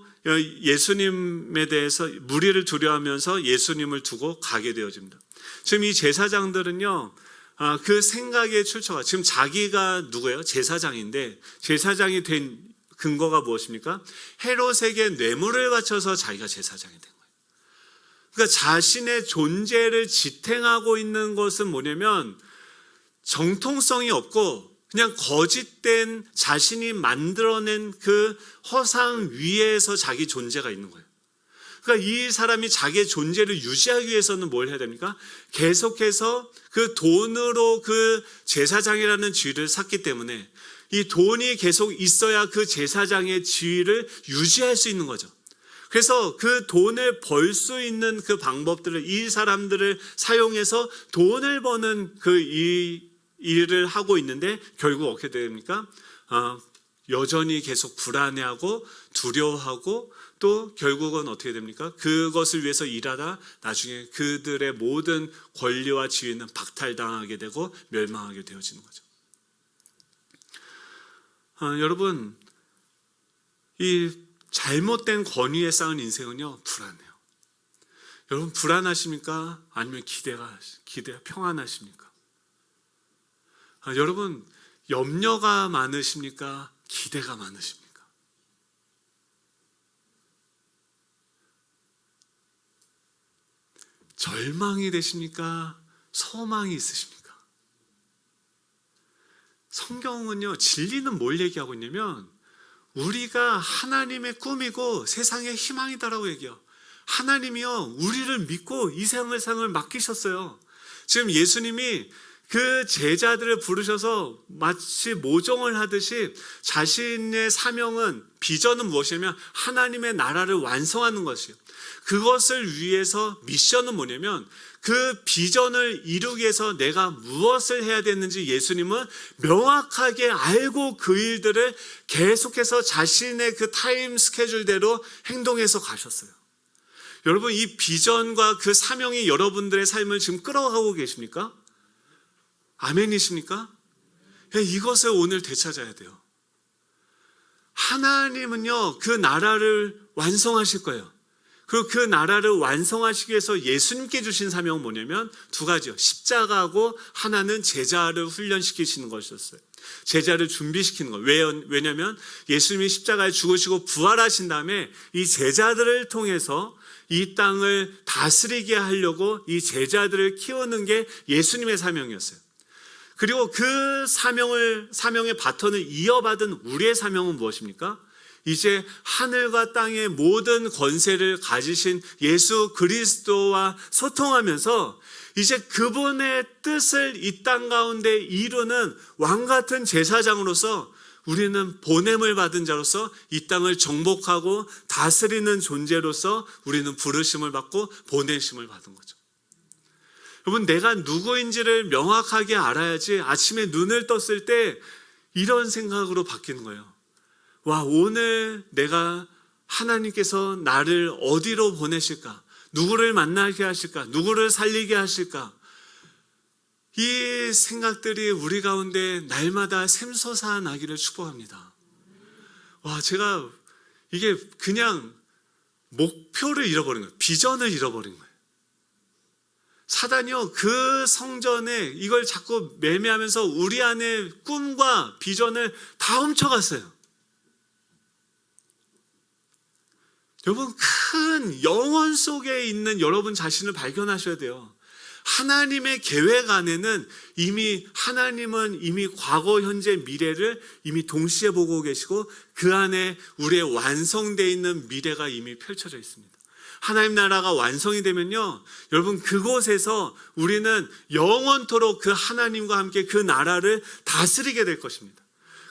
예수님에 대해서 무리를 두려워하면서 예수님을 두고 가게 되어집니다. 지금 이 제사장들은요, 그 생각의 출처가, 지금 자기가 누구예요? 제사장인데, 제사장이 된 근거가 무엇입니까? 헤롯에게 뇌물을 바쳐서 자기가 제사장이 된 거예요. 그러니까 자신의 존재를 지탱하고 있는 것은 뭐냐면 정통성이 없고 그냥 거짓된 자신이 만들어낸 그 허상 위에서 자기 존재가 있는 거예요. 그러니까 이 사람이 자기의 존재를 유지하기 위해서는 뭘 해야 됩니까? 계속해서 그 돈으로 그 제사장이라는 지위를 샀기 때문에 이 돈이 계속 있어야 그 제사장의 지위를 유지할 수 있는 거죠. 그래서 그 돈을 벌 수 있는 그 방법들을, 이 사람들을 사용해서 돈을 버는 그 일을 하고 있는데 결국 어떻게 됩니까? 여전히 계속 불안해하고 두려워하고 또 결국은 어떻게 됩니까? 그것을 위해서 일하다 나중에 그들의 모든 권리와 지위는 박탈당하게 되고 멸망하게 되어지는 거죠. 여러분, 이 잘못된 권위에 쌓은 인생은요, 불안해요. 여러분, 불안하십니까? 아니면 기대가 평안하십니까? 여러분, 염려가 많으십니까? 기대가 많으십니까? 절망이 되십니까? 소망이 있으십니까? 성경은요, 진리는 뭘 얘기하고 있냐면 우리가 하나님의 꿈이고 세상의 희망이다라고 얘기해요. 하나님이요, 우리를 믿고 이 세상을 맡기셨어요. 지금 예수님이 그 제자들을 부르셔서 마치 모종을 하듯이 자신의 사명은, 비전은 무엇이냐면 하나님의 나라를 완성하는 것이에요. 그것을 위해서 미션은 뭐냐면 그 비전을 이루기 위해서 내가 무엇을 해야 되는지 예수님은 명확하게 알고 그 일들을 계속해서 자신의 그 타임 스케줄대로 행동해서 가셨어요. 여러분, 이 비전과 그 사명이 여러분들의 삶을 지금 끌어가고 계십니까? 아멘이십니까? 이것을 오늘 되찾아야 돼요. 하나님은요, 그 나라를 완성하실 거예요. 그리고 그 나라를 완성하시기 위해서 예수님께 주신 사명은 뭐냐면 두 가지요. 십자가하고 하나는 제자를 훈련시키시는 것이었어요. 제자를 준비시키는 거. 왜냐하면 예수님이 십자가에 죽으시고 부활하신 다음에 이 제자들을 통해서 이 땅을 다스리게 하려고 이 제자들을 키우는 게 예수님의 사명이었어요. 그리고 그 사명의 바톤을 이어받은 우리의 사명은 무엇입니까? 이제 하늘과 땅의 모든 권세를 가지신 예수 그리스도와 소통하면서 이제 그분의 뜻을 이 땅 가운데 이루는 왕같은 제사장으로서 우리는 보냄을 받은 자로서 이 땅을 정복하고 다스리는 존재로서 우리는 부르심을 받고 보내심을 받은 거죠. 여러분, 내가 누구인지를 명확하게 알아야지 아침에 눈을 떴을 때 이런 생각으로 바뀌는 거예요. 와, 오늘 내가 하나님께서 나를 어디로 보내실까? 누구를 만나게 하실까? 누구를 살리게 하실까? 이 생각들이 우리 가운데 날마다 샘솟아 나기를 축복합니다. 와, 제가 이게 그냥 목표를 잃어버린 거예요. 비전을 잃어버린 거예요. 사단이요, 그 성전에 이걸 자꾸 매매하면서 우리 안에 꿈과 비전을 다 훔쳐갔어요. 여러분, 큰 영원 속에 있는 여러분 자신을 발견하셔야 돼요. 하나님의 계획 안에는 하나님은 이미 과거, 현재, 미래를 이미 동시에 보고 계시고 그 안에 우리의 완성되어 있는 미래가 이미 펼쳐져 있습니다. 하나님 나라가 완성이 되면요, 여러분, 그곳에서 우리는 영원토록 그 하나님과 함께 그 나라를 다스리게 될 것입니다.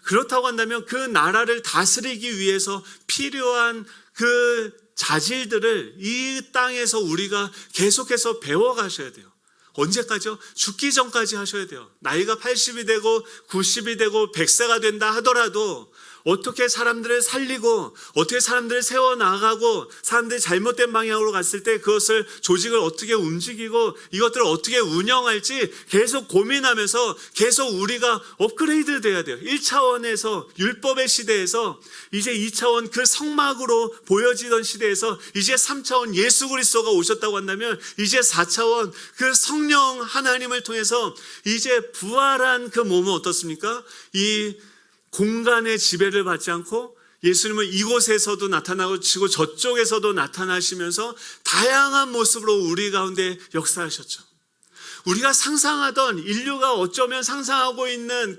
그렇다고 한다면 그 나라를 다스리기 위해서 필요한 그 자질들을 이 땅에서 우리가 계속해서 배워가셔야 돼요. 언제까지요? 죽기 전까지 하셔야 돼요. 나이가 80이 되고 90이 되고 100세가 된다 하더라도 어떻게 사람들을 살리고 어떻게 사람들을 세워나가고 사람들이 잘못된 방향으로 갔을 때 그것을 조직을 어떻게 움직이고 이것들을 어떻게 운영할지 계속 고민하면서 계속 우리가 업그레이드 돼야 돼요. 1차원에서 율법의 시대에서 이제 2차원 그 성막으로 보여지던 시대에서 이제 3차원 예수 그리스도가 오셨다고 한다면 이제 4차원 그 성령 하나님을 통해서 이제 부활한 그 몸은 어떻습니까? 이 공간의 지배를 받지 않고 예수님은 이곳에서도 나타나시고 저쪽에서도 나타나시면서 다양한 모습으로 우리 가운데 역사하셨죠. 우리가 상상하던 인류가 어쩌면 상상하고 있는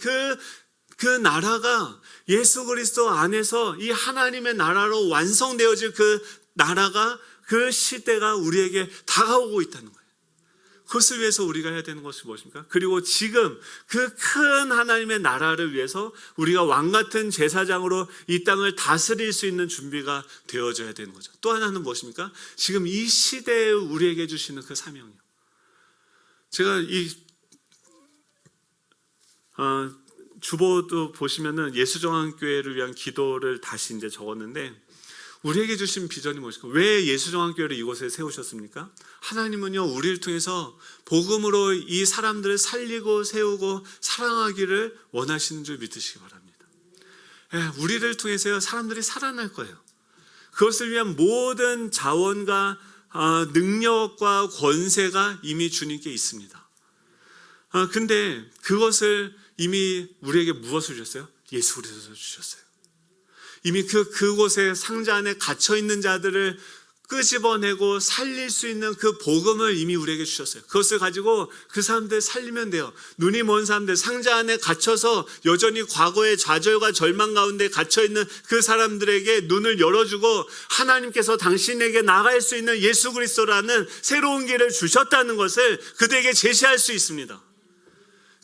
그 나라가 예수 그리스도 안에서 이 하나님의 나라로 완성되어질 그 나라가 그 시대가 우리에게 다가오고 있다는 거예요. 그것을 위해서 우리가 해야 되는 것이 무엇입니까? 그리고 지금 그 큰 하나님의 나라를 위해서 우리가 왕같은 제사장으로 이 땅을 다스릴 수 있는 준비가 되어져야 되는 거죠. 또 하나는 무엇입니까? 지금 이 시대에 우리에게 주시는 그 사명이요. 제가 이 주보도 보시면은 예수정한교회를 위한 기도를 다시 이제 적었는데, 우리에게 주신 비전이 무엇일까? 왜 예수정한교회를 이곳에 세우셨습니까? 하나님은요, 우리를 통해서 복음으로 이 사람들을 살리고 세우고 사랑하기를 원하시는 줄 믿으시기 바랍니다. 우리를 통해서요, 사람들이 살아날 거예요. 그것을 위한 모든 자원과 능력과 권세가 이미 주님께 있습니다. 근데 그것을 이미 우리에게 무엇을 주셨어요? 예수 그리스도를 주셨어요. 이미 그곳에 상자 안에 갇혀있는 자들을 끄집어내고 살릴 수 있는 그 복음을 이미 우리에게 주셨어요. 그것을 가지고 그 사람들 살리면 돼요. 눈이 먼 사람들, 상자 안에 갇혀서 여전히 과거의 좌절과 절망 가운데 갇혀있는 그 사람들에게 눈을 열어주고 하나님께서 당신에게 나갈 수 있는 예수 그리스도라는 새로운 길을 주셨다는 것을 그들에게 제시할 수 있습니다.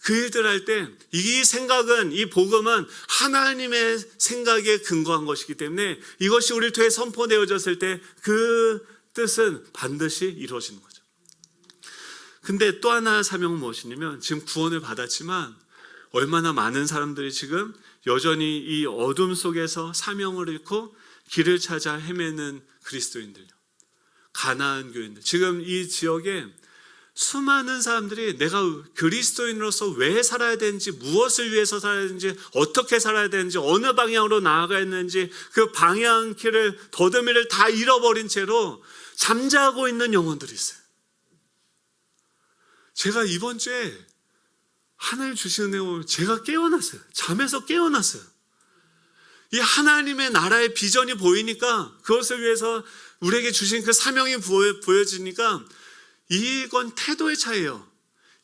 그 일들 할 때 이 생각은, 이 복음은 하나님의 생각에 근거한 것이기 때문에 이것이 우리를 통해 선포되어졌을 때 그 뜻은 반드시 이루어지는 거죠. 근데 또 하나 사명은 무엇이냐면, 지금 구원을 받았지만 얼마나 많은 사람들이 지금 여전히 이 어둠 속에서 사명을 잃고 길을 찾아 헤매는 그리스도인들요, 가나안 교인들, 지금 이 지역에 수많은 사람들이 내가 그리스도인으로서 왜 살아야 되는지, 무엇을 위해서 살아야 되는지, 어떻게 살아야 되는지, 어느 방향으로 나아가야 하는지 그 방향키를, 더듬이를 다 잃어버린 채로 잠자고 있는 영혼들이 있어요. 제가 이번 주에 하나님 주신 은혜로 제가 깨어났어요. 잠에서 깨어났어요. 이 하나님의 나라의 비전이 보이니까, 그것을 위해서 우리에게 주신 그 사명이 보여지니까 이건 태도의 차이예요.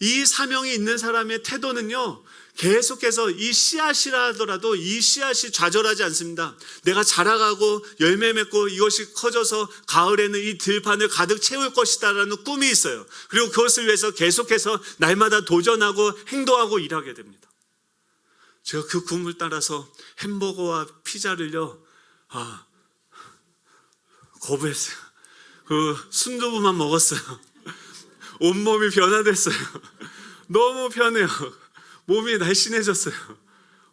이 사명이 있는 사람의 태도는요, 계속해서 이 씨앗이라 하더라도 이 씨앗이 좌절하지 않습니다. 내가 자라가고 열매 맺고 이것이 커져서 가을에는 이 들판을 가득 채울 것이다라는 꿈이 있어요. 그리고 그것을 위해서 계속해서 날마다 도전하고 행동하고 일하게 됩니다. 제가 그 꿈을 따라서 햄버거와 피자를요, 거부했어요. 그 순두부만 먹었어요. 온몸이 변화됐어요. 너무 편해요. 몸이 날씬해졌어요.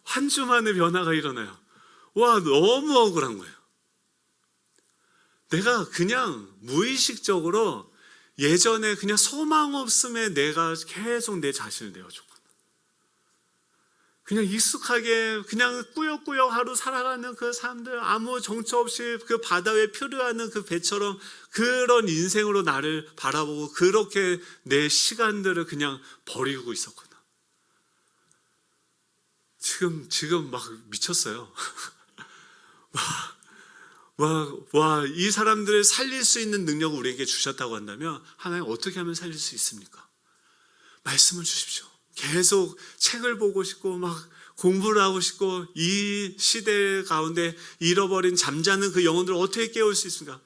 한 주 만에 변화가 일어나요. 와, 너무 억울한 거예요. 내가 그냥 무의식적으로 예전에 그냥 소망 없음에 내가 계속 내 자신을 내어줬구나. 그냥 익숙하게 그냥 꾸역꾸역 하루 살아가는 그 사람들, 아무 정처 없이 그 바다 위에 표류하는 그 배처럼 그런 인생으로 나를 바라보고 그렇게 내 시간들을 그냥 버리고 있었구나. 지금 막 미쳤어요. 이 사람들을 살릴 수 있는 능력을 우리에게 주셨다고 한다면 하나님 어떻게 하면 살릴 수 있습니까? 말씀을 주십시오. 계속 책을 보고 싶고 막 공부를 하고 싶고, 이 시대 가운데 잃어버린 잠자는 그 영혼들을 어떻게 깨울 수 있습니까?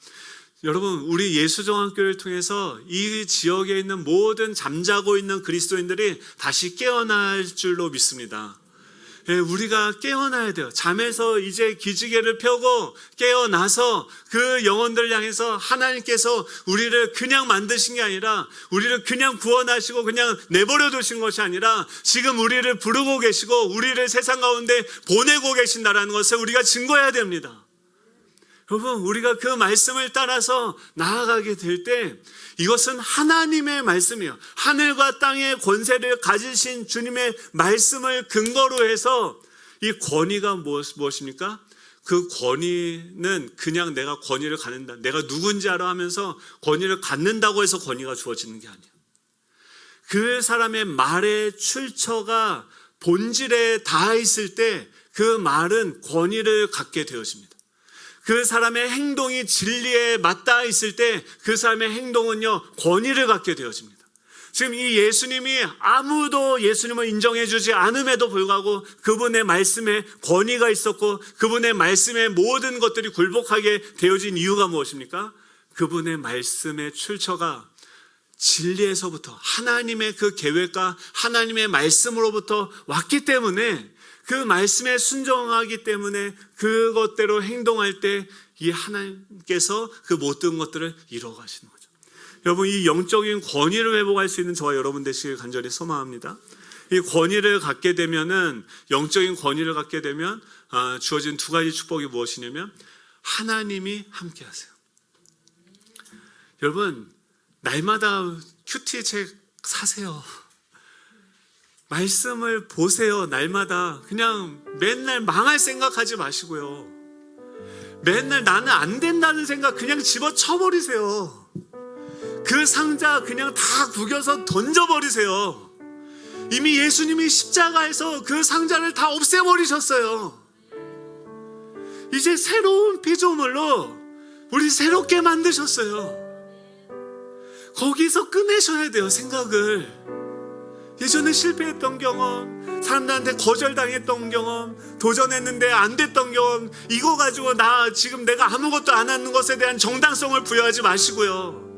여러분, 우리 예수정한교회를 통해서 이 지역에 있는 모든 잠자고 있는 그리스도인들이 다시 깨어날 줄로 믿습니다. 우리가 깨어나야 돼요. 잠에서 이제 기지개를 펴고 깨어나서 그 영혼들을 향해서 하나님께서 우리를 그냥 만드신 게 아니라, 우리를 그냥 구원하시고 그냥 내버려 두신 것이 아니라 지금 우리를 부르고 계시고 우리를 세상 가운데 보내고 계신다라는 것을 우리가 증거해야 됩니다. 여러분, 우리가 그 말씀을 따라서 나아가게 될 때 이것은 하나님의 말씀이에요. 하늘과 땅의 권세를 가지신 주님의 말씀을 근거로 해서, 이 권위가 무엇입니까? 그 권위는 그냥 내가 권위를 갖는다, 내가 누군지 알아 하면서 권위를 갖는다고 해서 권위가 주어지는 게 아니에요. 그 사람의 말의 출처가 본질에 닿아 있을 때 그 말은 권위를 갖게 되어집니다. 그 사람의 행동이 진리에 맞닿아 있을 때 그 사람의 행동은요, 권위를 갖게 되어집니다. 지금 이 예수님이 아무도 예수님을 인정해 주지 않음에도 불구하고 그분의 말씀에 권위가 있었고 그분의 말씀에 모든 것들이 굴복하게 되어진 이유가 무엇입니까? 그분의 말씀의 출처가 진리에서부터 하나님의 그 계획과 하나님의 말씀으로부터 왔기 때문에 그 말씀에 순종하기 때문에 그것대로 행동할 때 이 하나님께서 그 모든 것들을 이루어 가시는 거죠. 여러분, 이 영적인 권위를 회복할 수 있는 저와 여러분 되시길 간절히 소망합니다. 이 권위를 갖게 되면은, 영적인 권위를 갖게 되면 주어진 두 가지 축복이 무엇이냐면 하나님이 함께 하세요. 여러분, 날마다 큐티 책 사세요. 말씀을 보세요. 날마다. 그냥 맨날 망할 생각하지 마시고요. 맨날 나는 안 된다는 생각 그냥 집어쳐버리세요. 그 상자 그냥 다 구겨서 던져버리세요. 이미 예수님이 십자가에서 그 상자를 다 없애버리셨어요. 이제 새로운 피조물로 우리 새롭게 만드셨어요. 거기서 꺼내셔야 돼요, 생각을. 예전에 실패했던 경험, 사람들한테 거절당했던 경험, 도전했는데 안 됐던 경험, 이거 가지고 지금 내가 아무것도 안 하는 것에 대한 정당성을 부여하지 마시고요.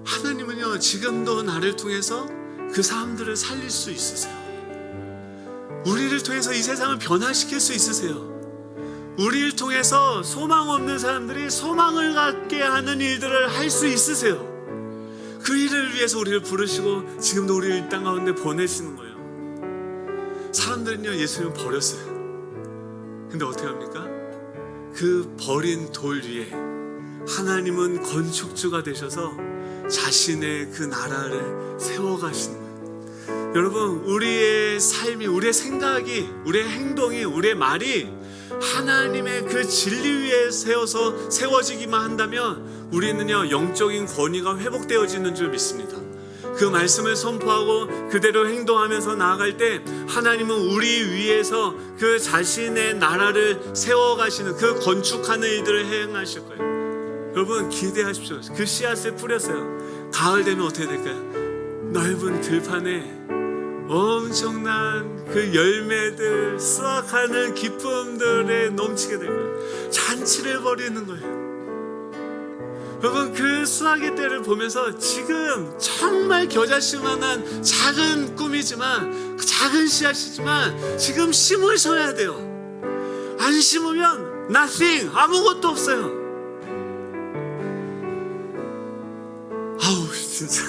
하나님은요, 지금도 나를 통해서 그 사람들을 살릴 수 있으세요. 우리를 통해서 이 세상을 변화시킬 수 있으세요. 우리를 통해서 소망 없는 사람들이 소망을 갖게 하는 일들을 할 수 있으세요. 그 일을 위해서 우리를 부르시고 지금도 우리를 이 땅 가운데 보내시는 거예요. 사람들은요, 예수님을 버렸어요. 근데 어떻게 합니까? 그 버린 돌 위에 하나님은 건축주가 되셔서 자신의 그 나라를 세워가시는 거예요. 여러분, 우리의 삶이, 우리의 생각이, 우리의 행동이, 우리의 말이 하나님의 그 진리 위에 세워지기만 한다면 우리는요, 영적인 권위가 회복되어지는 줄 믿습니다. 그 말씀을 선포하고 그대로 행동하면서 나아갈 때 하나님은 우리 위에서 그 자신의 나라를 세워가시는, 그 건축하는 일들을 행하실 거예요. 여러분, 기대하십시오. 그 씨앗을 뿌렸어요. 가을 되면 어떻게 될까요? 넓은 들판에 엄청난 그 열매들, 수확하는 기쁨들에 넘치게 될 거예요. 잔치를 벌이는 거예요. 여러분, 그 수확의 때를 보면서 지금 정말 겨자씨만한 작은 꿈이지만, 작은 씨앗이지만 지금 심으셔야 돼요. 안 심으면 nothing, 아무것도 없어요. 아우, 진짜.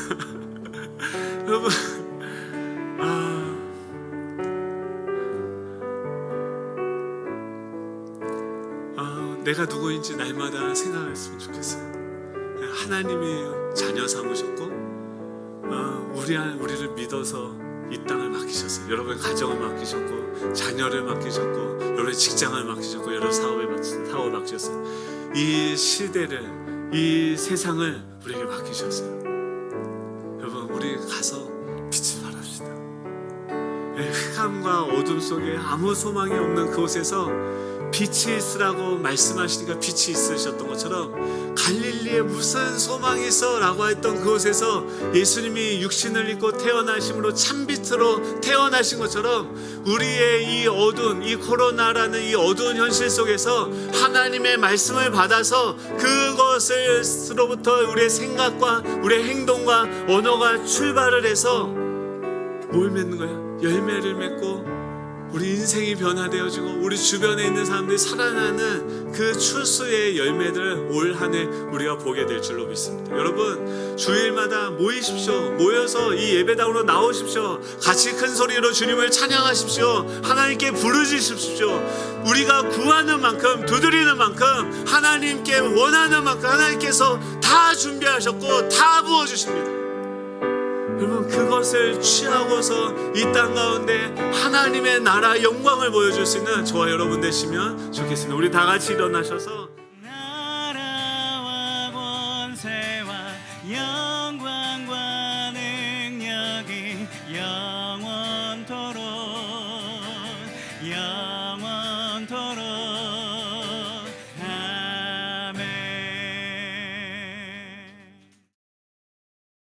여러분, 내가 누구인지 날마다 생각했으면 좋겠어요. 하나님이 자녀 삼으셨고 우리를 믿어서 이 땅을 맡기셨어요. 여러분의 가정을 맡기셨고, 자녀를 맡기셨고, 여러분의 직장을 맡기셨고, 여러 사업을 맡기셨어요. 이 시대를, 이 세상을 우리에게 맡기셨어요. 여러분, 우리 가서 빛을 발합시다. 흑암과 어둠 속에 아무 소망이 없는 그곳에서 빛이 있으라고 말씀하시니까 빛이 있으셨던 것처럼, 갈릴리에 무슨 소망이 있어? 라고 했던 그곳에서 예수님이 육신을 입고 태어나심으로 참빛으로 태어나신 것처럼 우리의 이 어두운, 이 코로나라는 이 어두운 현실 속에서 하나님의 말씀을 받아서 그것으로부터 우리의 생각과 우리의 행동과 언어가 출발을 해서 뭘 맺는 거야? 열매를 맺고 우리 인생이 변화되어지고 우리 주변에 있는 사람들이 살아나는 그 추수의 열매들을 올 한 해 우리가 보게 될 줄로 믿습니다. 여러분, 주일마다 모이십시오. 모여서 이 예배당으로 나오십시오. 같이 큰 소리로 주님을 찬양하십시오. 하나님께 부르짖으십시오. 우리가 구하는 만큼, 두드리는 만큼, 하나님께 원하는 만큼 하나님께서 다 준비하셨고 다 부어주십니다. 여러분, 그것을 취하고서 이 땅 가운데 하나님의 나라 영광을 보여줄 수 있는 저와 여러분 되시면 좋겠습니다. 우리 다 같이 일어나셔서 나라와 권세와 영광과 능력이 영원토록